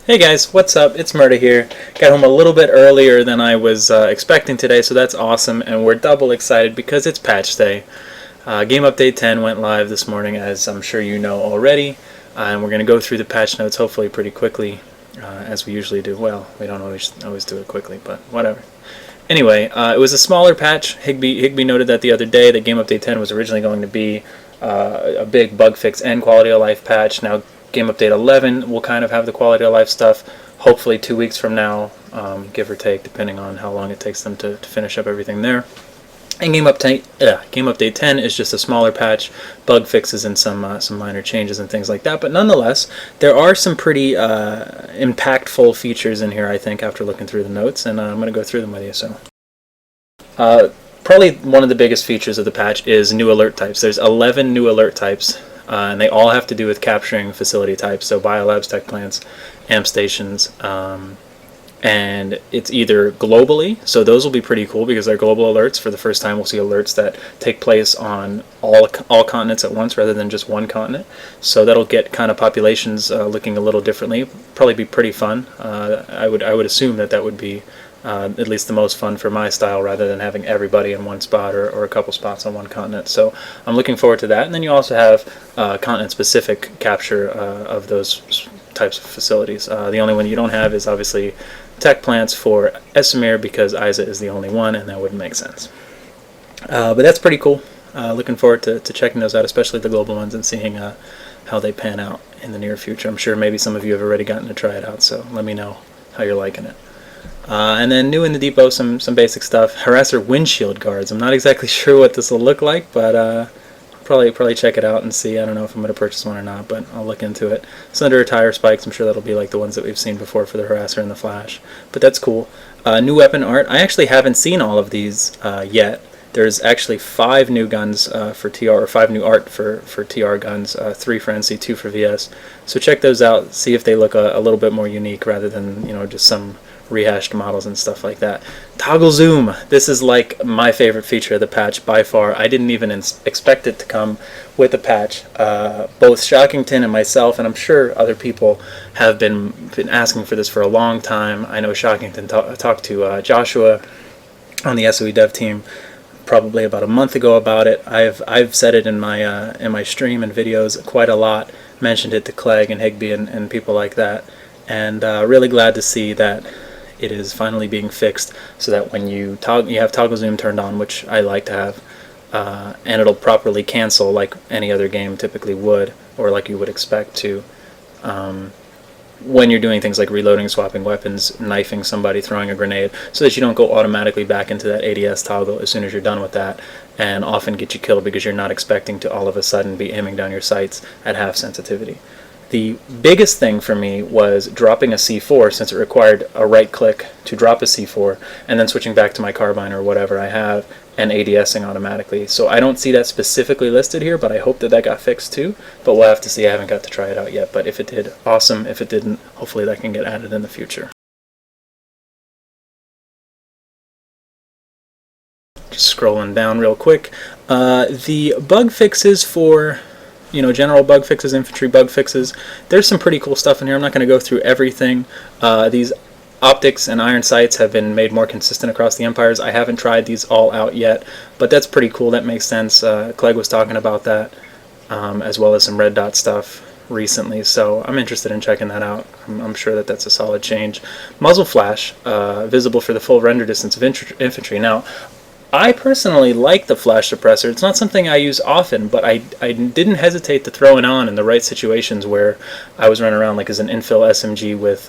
Hey guys, what's up? ItZMuRdA here. Got home a little bit earlier than I was expecting today, so that's awesome, and we're double excited because it's patch day. Game Update 10 went live this morning, as I'm sure you know already, and we're going to go through the patch notes hopefully pretty quickly, as we usually do. Well, we don't always do it quickly, but whatever. Anyway, it was a smaller patch. Higby noted that the other day that Game Update 10 was originally going to be a big bug fix and quality of life patch. Now Game Update 11 will kind of have the quality of life stuff, hopefully 2 weeks from now, give or take, depending on how long it takes them to finish up everything there. And Game Update 10 is just a smaller patch, bug fixes and some minor changes and things like that. But nonetheless, there are some pretty impactful features in here, I think, after looking through the notes, and I'm going to go through them with you. So, probably one of the biggest features of the patch is new alert types. There's 11 new alert types, and they all have to do with capturing facility types, so biolabs, tech plants, amp stations, and it's either globally, so those will be pretty cool because they're global alerts. For the first time, we'll see alerts that take place on all continents at once rather than just one continent. So that'll get kind of populations looking a little differently. Probably be pretty fun. I would assume that would be at least the most fun for my style, rather than having everybody in one spot or a couple spots on one continent. So I'm looking forward to that. And then you also have continent-specific capture of those types of facilities. The only one you don't have is obviously tech plants for ItZMuRdA, because ISA is the only one, and that wouldn't make sense. But that's pretty cool. Looking forward to checking those out, especially the global ones, and seeing how they pan out in the near future. I'm sure maybe some of you have already gotten to try it out, so let me know how you're liking it. And then new in the depot, some basic stuff. Harasser windshield guards. I'm not exactly sure what this will look like, but probably check it out and see. I don't know if I'm going to purchase one or not, but I'll look into it. Slender tire spikes. I'm sure that'll be like the ones that we've seen before for the Harasser and the Flash. But that's cool. New weapon art. I actually haven't seen all of these yet. There's actually 5 new guns for TR, or 5 new art for TR guns, 3 for NC, 2 for VS. So check those out, see if they look a little bit more unique rather than, just some rehashed models and stuff like that. Toggle zoom. This is like my favorite feature of the patch by far. I didn't even expect it to come with the patch. Both Shockington and myself, and I'm sure other people, have been asking for this for a long time. I know Shockington talked to Joshua on the SOE dev team probably about a month ago about it. I've said it in my stream and videos quite a lot. Mentioned it to Clegg and Higby and people like that, and really glad to see that it is finally being fixed, so that when you have toggle zoom turned on, which I like to have, and it'll properly cancel like any other game typically would, or like you would expect to, when you're doing things like reloading, swapping weapons, knifing somebody, throwing a grenade, so that you don't go automatically back into that ADS toggle as soon as you're done with that, and often get you killed because you're not expecting to all of a sudden be aiming down your sights at half sensitivity. The biggest thing for me was dropping a C4, since it required a right click to drop a C4, and then switching back to my carbine or whatever I have, and ADSing automatically. So I don't see that specifically listed here, but I hope that got fixed too. But we'll have to see. I haven't got to try it out yet. But if it did, awesome. If it didn't, hopefully that can get added in the future. Just scrolling down real quick. The bug fixes for general bug fixes, infantry bug fixes. There's some pretty cool stuff in here. I'm not going to go through everything. These optics and iron sights have been made more consistent across the empires. I haven't tried these all out yet, but that's pretty cool. That makes sense. Clegg was talking about that, as well as some red dot stuff recently, so I'm interested in checking that out. I'm sure that's a solid change. Muzzle flash, visible for the full render distance of infantry. Now, I personally like the flash suppressor. It's not something I use often, but I didn't hesitate to throw it on in the right situations where I was running around like as an infill SMG with,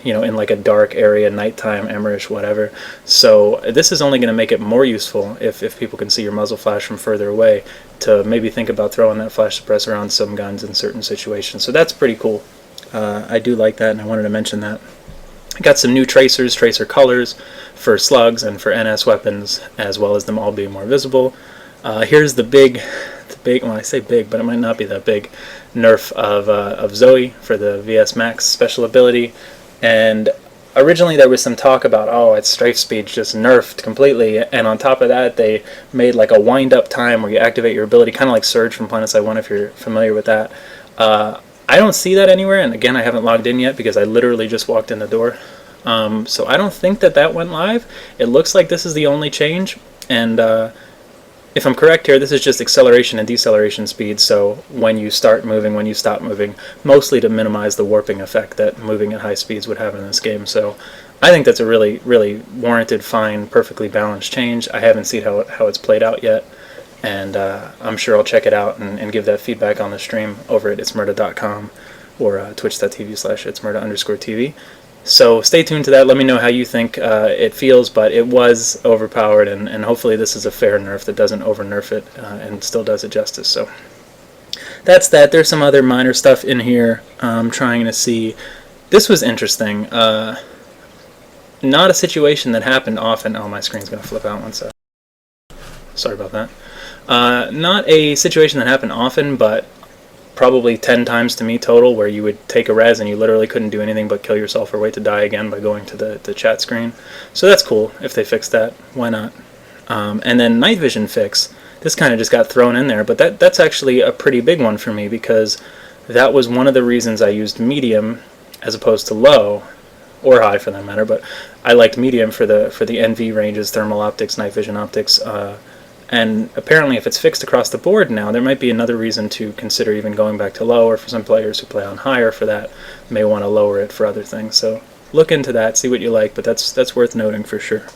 in like a dark area, nighttime, Emmerish, whatever. So this is only going to make it more useful if people can see your muzzle flash from further away, to maybe think about throwing that flash suppressor on some guns in certain situations. So that's pretty cool. I do like that, and I wanted to mention that. Got some new tracers, tracer colors for slugs and for NS weapons, as well as them all being more visible. Here's the big, well, I say big, but it might not be that big, nerf of Zoe for the VS Max special ability. And originally there was some talk about, oh, its strafe speed just nerfed completely, and on top of that they made like a wind-up time where you activate your ability, kind of like Surge from PlanetSide 1 if you're familiar with that. I don't see that anywhere, and again, I haven't logged in yet because I literally just walked in the door. So I don't think that that went live. It looks like this is the only change, and if I'm correct here, this is just acceleration and deceleration speed, so when you start moving, when you stop moving, mostly to minimize the warping effect that moving at high speeds would have in this game. So I think that's a really, really warranted, fine, perfectly balanced change. I haven't seen how it's played out yet, and I'm sure I'll check it out and give that feedback on the stream over at ItZMuRdA.com or twitch.tv/ItZMuRdA_TV. So stay tuned to that. Let me know how you think it feels, but it was overpowered, and hopefully this is a fair nerf that doesn't over-nerf it and still does it justice. So that's that. There's some other minor stuff in here I'm trying to see. This was interesting. Not a situation that happened often. Oh, my screen's going to flip out one sec. Sorry about that. Not a situation that happened often, but probably 10 times to me total, where you would take a res and you literally couldn't do anything but kill yourself or wait to die again by going to the chat screen. So that's cool if they fix that. Why not? And then night vision fix. This kind of just got thrown in there, but that's actually a pretty big one for me, because that was one of the reasons I used medium as opposed to low, or high for that matter, but I liked medium for the NV ranges, thermal optics, night vision optics, and apparently if it's fixed across the board now, there might be another reason to consider even going back to low, or for some players who play on higher for that, may want to lower it for other things. So look into that, see what you like, but that's worth noting for sure.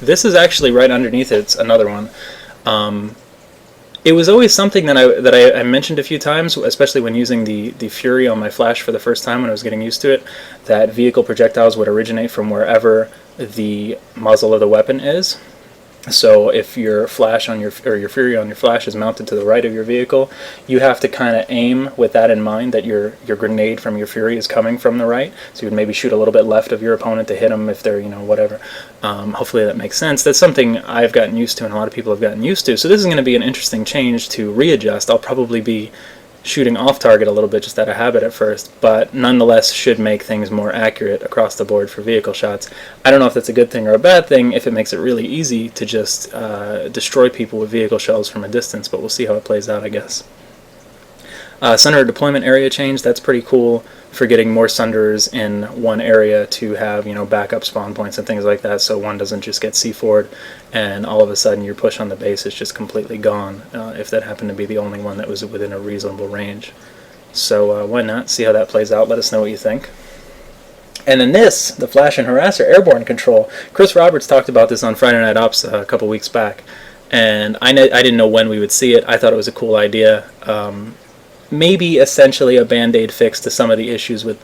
This is actually right underneath it. It's another one. It was always something that I mentioned a few times, especially when using the Fury on my flash for the first time when I was getting used to it, that vehicle projectiles would originate from wherever the muzzle of the weapon is. So if your flash on your Fury on your flash is mounted to the right of your vehicle, you have to kind of aim with that in mind, that your grenade from your Fury is coming from the right. So you would maybe shoot a little bit left of your opponent to hit them if they're, whatever. Hopefully that makes sense. That's something I've gotten used to and a lot of people have gotten used to. So this is going to be an interesting change to readjust. I'll probably be shooting off target a little bit just out of habit at first, but nonetheless should make things more accurate across the board for vehicle shots. I don't know if that's a good thing or a bad thing, if it makes it really easy to just destroy people with vehicle shells from a distance, but we'll see how it plays out, I guess. Center deployment area change, that's pretty cool for getting more Sunderers in one area to have, backup spawn points and things like that, so one doesn't just get C4'd and all of a sudden your push on the base is just completely gone, if that happened to be the only one that was within a reasonable range. So why not? See how that plays out. Let us know what you think. And then this, the Flash and Harasser airborne control. Chris Roberts talked about this on Friday Night Ops a couple weeks back, and I didn't know when we would see it. I thought it was a cool idea. Maybe essentially a band-aid fix to some of the issues with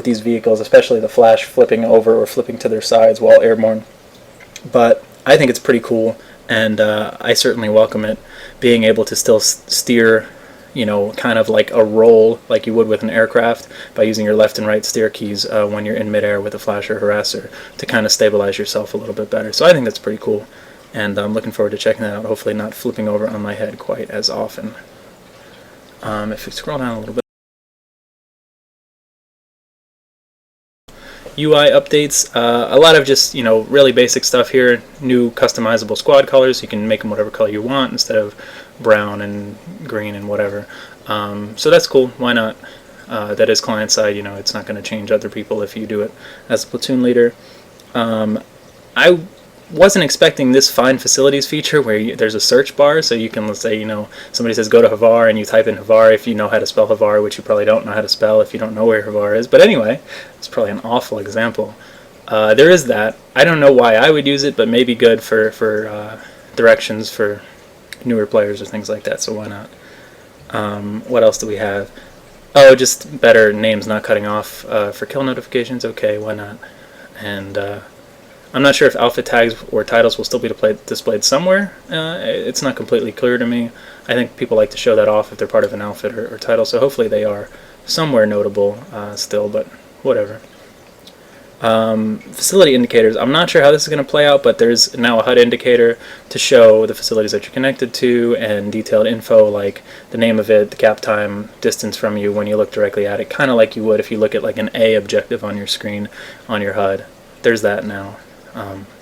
these vehicles, especially the Flash flipping over or flipping to their sides while airborne. But I think it's pretty cool, and I certainly welcome it. Being able to still steer, kind of like a roll like you would with an aircraft by using your left and right steer keys when you're in midair with a Flash or Harasser to kind of stabilize yourself a little bit better. So I think that's pretty cool, and I'm looking forward to checking that out, hopefully not flipping over on my head quite as often. If you scroll down a little bit, UI updates, a lot of just, really basic stuff here. New customizable squad colors. You can make them whatever color you want instead of brown and green and whatever. So that's cool. Why not? That is client side. It's not going to change other people if you do it as a platoon leader. I wasn't expecting this find facilities feature where there's a search bar, so you can, let's say, somebody says go to Havar and you type in Havar if you know how to spell Havar, which you probably don't know how to spell if you don't know where Havar is. But anyway, it's probably an awful example. There is that. I don't know why I would use it, but maybe good for directions for newer players or things like that, so why not? What else do we have? Oh, just better names not cutting off for kill notifications. Okay, why not? And I'm not sure if outfit tags or titles will still be displayed somewhere. It's not completely clear to me. I think people like to show that off if they're part of an outfit or title, so hopefully they are somewhere notable still, but whatever. Facility indicators. I'm not sure how this is going to play out, but there's now a HUD indicator to show the facilities that you're connected to and detailed info like the name of it, the cap time, distance from you when you look directly at it, kind of like you would if you look at like an A objective on your screen on your HUD. There's that now.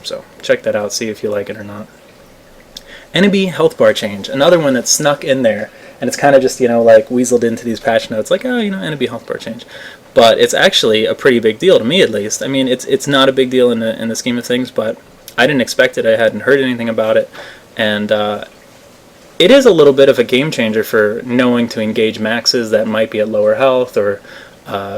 So check that out, see if you like it or not. Enemy health bar change, another one that snuck in there, and it's kind of just, like weaseled into these patch notes, like, oh, enemy health bar change. But it's actually a pretty big deal, to me at least. I mean, it's not a big deal in the scheme of things, but I didn't expect it. I hadn't heard anything about it, and it is a little bit of a game changer for knowing to engage maxes that might be at lower health, or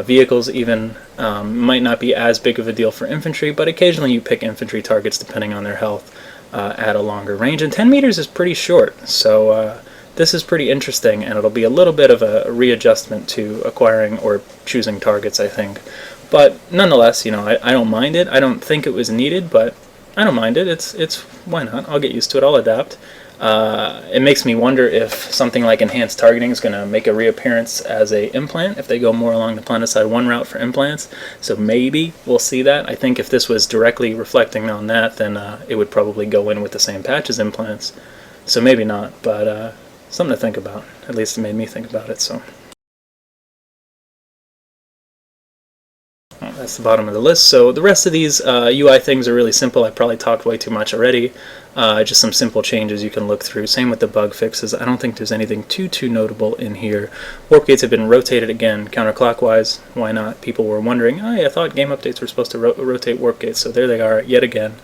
vehicles even. Might not be as big of a deal for infantry, but occasionally you pick infantry targets depending on their health at a longer range, and 10 meters is pretty short, so this is pretty interesting, and it'll be a little bit of a readjustment to acquiring or choosing targets, I think. But nonetheless, I don't mind it. I don't think it was needed, but I don't mind it. It's why not? I'll get used to it. I'll adapt. It makes me wonder if something like enhanced targeting is going to make a reappearance as a implant, if they go more along the PlanetSide 1 route for implants. So maybe we'll see that. I think if this was directly reflecting on that, then it would probably go in with the same patch as implants. So maybe not, but something to think about. At least it made me think about it. So that's the bottom of the list. So the rest of these UI things are really simple. I probably talked way too much already. Just some simple changes you can look through. Same with the bug fixes. I don't think there's anything too notable in here. Warp gates have been rotated again counterclockwise. Why not? People were wondering, oh, yeah, I thought game updates were supposed to rotate warp gates. So there they are yet again.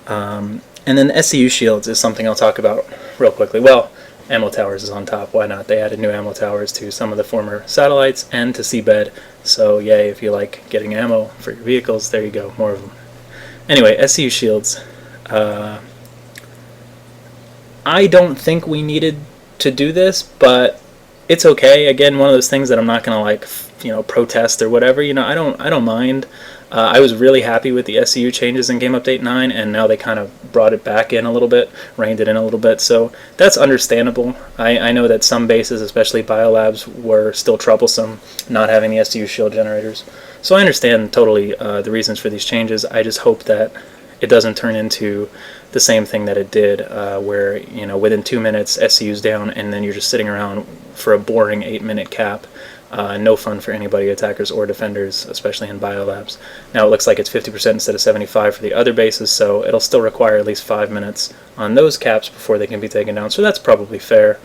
And then SCU shields is something I'll talk about real quickly. Well, ammo towers is on top. Why not? They added new ammo towers to some of the former satellites and to seabed. So yay, if you like getting ammo for your vehicles, there you go, more of them. Anyway, SCU shields. I don't think we needed to do this, but it's okay. Again, one of those things that I'm not gonna protest or whatever. I don't mind. I was really happy with the SCU changes in Game Update 9, and now they kind of brought it back in a little bit, reined it in a little bit, so that's understandable. I know that some bases, especially biolabs, were still troublesome not having the SCU shield generators. So I understand totally the reasons for these changes. I just hope that it doesn't turn into the same thing that it did, where within 2 minutes SCU's down, and then you're just sitting around for a boring 8-minute cap. No fun for anybody, attackers or defenders, especially in biolabs. Now it looks like it's 50% instead of 75% for the other bases, so it'll still require at least 5 minutes on those caps before they can be taken down, so that's probably fair.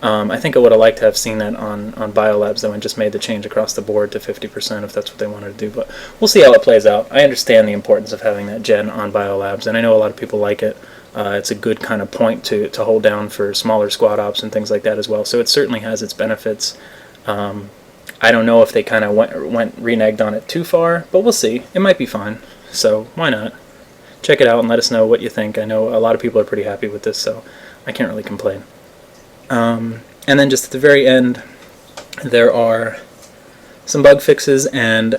I think I would have liked to have seen that on biolabs, though, and just made the change across the board to 50% if that's what they wanted to do, but we'll see how it plays out. I understand the importance of having that gen on biolabs, and I know a lot of people like it. It's a good kind of point to hold down for smaller squad ops and things like that as well, so it certainly has its benefits. I don't know if they kind of went reneged on it too far, but we'll see. It might be fine, so why not? Check it out and let us know what you think. I know a lot of people are pretty happy with this, so I can't really complain. And then just at the very end, there are some bug fixes, and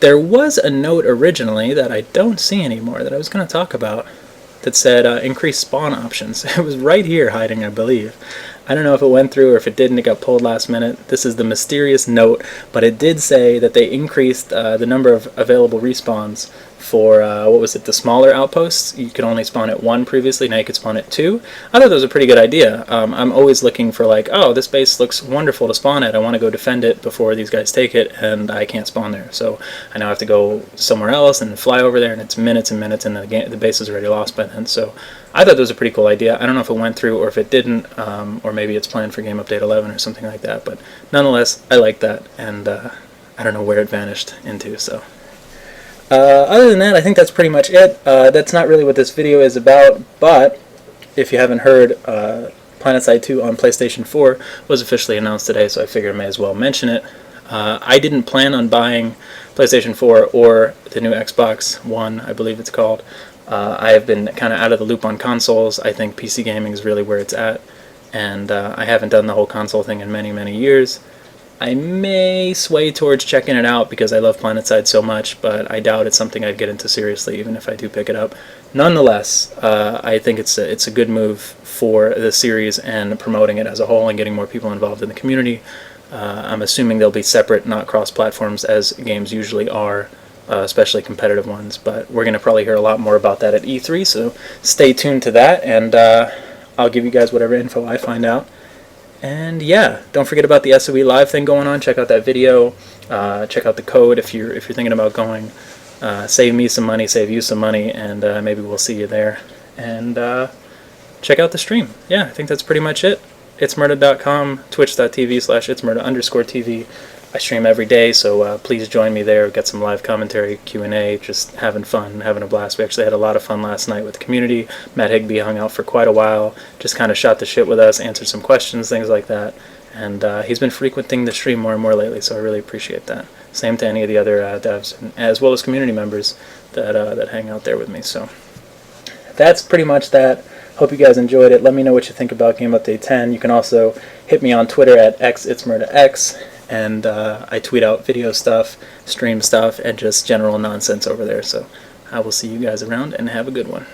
there was a note originally that I don't see anymore that I was going to talk about that said increased spawn options. It was right here hiding, I believe. I don't know if it went through or if it didn't. It got pulled last minute. This is the mysterious note, but it did say that they increased the number of available respawns for, what was it, the smaller outposts. You could only spawn at 1 previously, now you could spawn at 2. I thought that was a pretty good idea. I'm always looking for like, oh, this base looks wonderful to spawn at. I want to go defend it before these guys take it, and I can't spawn there. So I now have to go somewhere else and fly over there, and it's minutes and minutes, and the base is already lost by then. So I thought that was a pretty cool idea. I don't know if it went through or if it didn't, or maybe it's planned for Game Update 11 or something like that. But nonetheless, I like that, and I don't know where it vanished into. So other than that, I think that's pretty much it. That's not really what this video is about, but if you haven't heard, PlanetSide 2 on PlayStation 4 was officially announced today, so I figured I may as well mention it. I didn't plan on buying PlayStation 4 or the new Xbox One, I believe it's called. I have been kind of out of the loop on consoles. I think PC gaming is really where it's at, and I haven't done the whole console thing in many years. I may sway towards checking it out because I love PlanetSide so much, but I doubt it's something I'd get into seriously even if I do pick it up. Nonetheless, I think it's a good move for the series and promoting it as a whole and getting more people involved in the community. I'm assuming they'll be separate, not cross-platforms, as games usually are, especially competitive ones, but we're going to probably hear a lot more about that at E3, so stay tuned to that, and I'll give you guys whatever info I find out. And yeah, don't forget about the SOE Live thing going on. Check out that video. Check out the code if you're thinking about going. Save me some money, save you some money, and maybe we'll see you there. And check out the stream. Yeah, I think that's pretty much it. ItZMuRdA.com, twitch.tv/ItZMuRdA_TV. I stream every day, so please join me there. We've got some live commentary, Q&A, just having fun, having a blast. We actually had a lot of fun last night with the community. Matt Higbee hung out for quite a while, just kind of shot the shit with us, answered some questions, things like that. And he's been frequenting the stream more and more lately, so I really appreciate that. Same to any of the other devs, as well as community members that hang out there with me. So that's pretty much that. Hope you guys enjoyed it. Let me know what you think about Game Update 10. You can also hit me on Twitter at ItZMuRdAx, and I tweet out video stuff, stream stuff, and just general nonsense over there. So I will see you guys around, and have a good one.